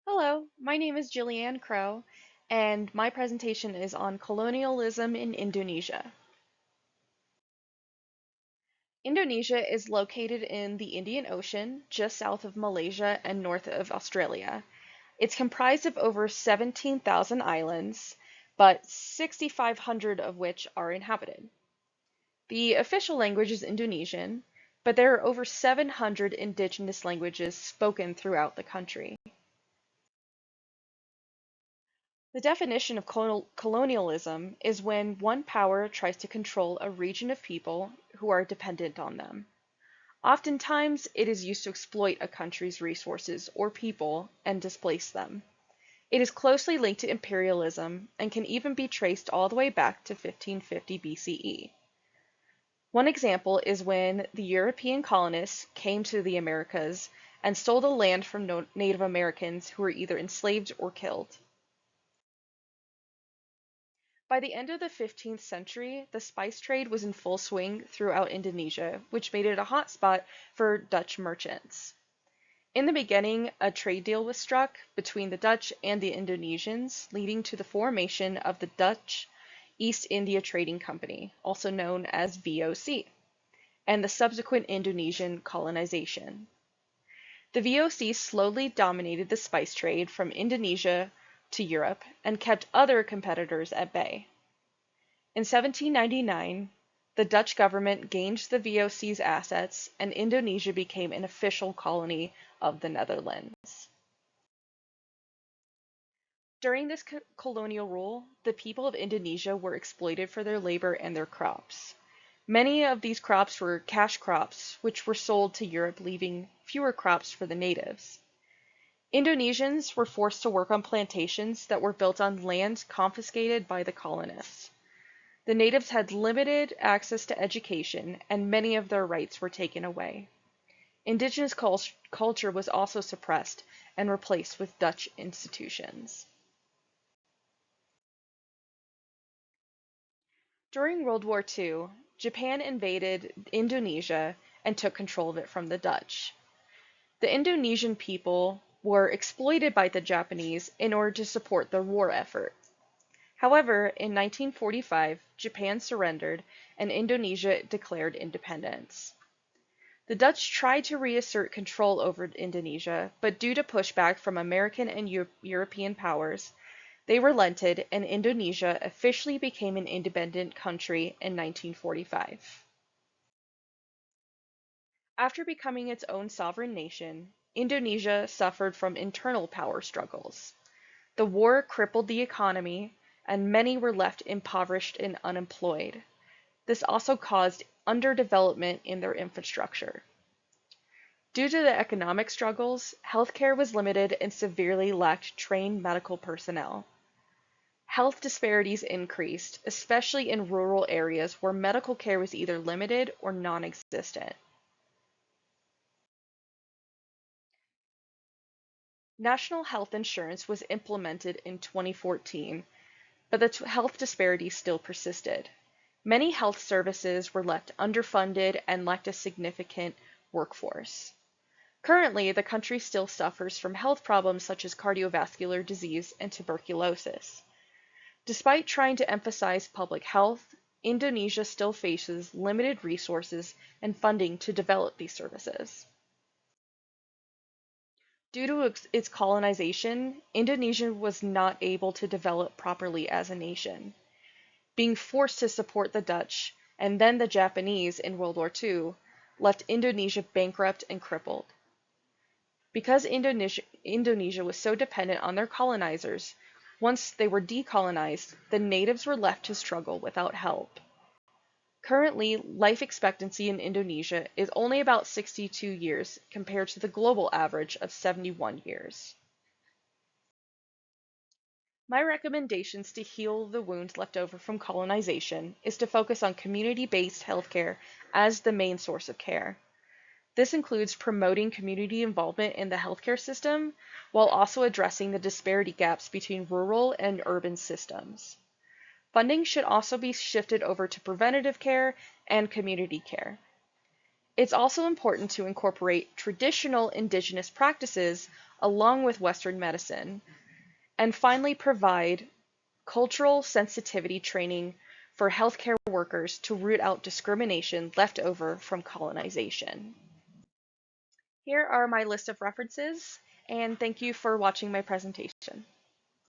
Hello, my name is Jillian Crow, and my presentation is on colonialism in Indonesia. Indonesia is located in the Indian Ocean, just south of Malaysia and north of Australia. It's comprised of over 17,000 islands, but 6,500 of which are inhabited. The official language is Indonesian, but there are over 700 indigenous languages spoken throughout the country. The definition of colonialism is when one power tries to control a region of people who are dependent on them. Oftentimes, it is used to exploit a country's resources or people and displace them. It is closely linked to imperialism and can even be traced all the way back to 1550 BCE. One example is when the European colonists came to the Americas and stole the land from Native Americans who were either enslaved or killed. By the end of the 15th century, the spice trade was in full swing throughout Indonesia, which made it a hotspot for Dutch merchants. In the beginning, a trade deal was struck between the Dutch and the Indonesians, leading to the formation of the Dutch East India Trading Company, also known as VOC, and the subsequent Indonesian colonization. The VOC slowly dominated the spice trade from Indonesia to Europe and kept other competitors at bay. In 1799, the Dutch government gained the VOC's assets and Indonesia became an official colony of the Netherlands. During this colonial rule, the people of Indonesia were exploited for their labor and their crops. Many of these crops were cash crops, which were sold to Europe, leaving fewer crops for the natives. Indonesians were forced to work on plantations that were built on land confiscated by the colonists. The natives had limited access to education, and many of their rights were taken away. Indigenous culture was also suppressed and replaced with Dutch institutions. During World War II, Japan invaded Indonesia and took control of it from the Dutch. The Indonesian people were exploited by the Japanese in order to support their war effort. However, in 1945, Japan surrendered and Indonesia declared independence. The Dutch tried to reassert control over Indonesia, but due to pushback from American and European powers, they relented and Indonesia officially became an independent country in 1945. After becoming its own sovereign nation, Indonesia suffered from internal power struggles. The war crippled the economy, and many were left impoverished and unemployed. This also caused underdevelopment in their infrastructure. Due to the economic struggles, healthcare was limited and severely lacked trained medical personnel. Health disparities increased, especially in rural areas where medical care was either limited or non-existent. National health insurance was implemented in 2014, but the health disparities still persisted. Many health services were left underfunded and lacked a significant workforce. Currently, the country still suffers from health problems such as cardiovascular disease and tuberculosis. Despite trying to emphasize public health, Indonesia still faces limited resources and funding to develop these services. Due to its colonization, Indonesia was not able to develop properly as a nation. Being forced to support the Dutch and then the Japanese in World War II left Indonesia bankrupt and crippled. Because Indonesia was so dependent on their colonizers, once they were decolonized, the natives were left to struggle without help. Currently, life expectancy in Indonesia is only about 62 years compared to the global average of 71 years. My recommendations to heal the wounds left over from colonization is to focus on community-based healthcare as the main source of care. This includes promoting community involvement in the healthcare system while also addressing the disparity gaps between rural and urban systems. Funding should also be shifted over to preventative care and community care. It's also important to incorporate traditional indigenous practices along with Western medicine, and finally provide cultural sensitivity training for healthcare workers to root out discrimination left over from colonization. Here are my list of references, and thank you for watching my presentation.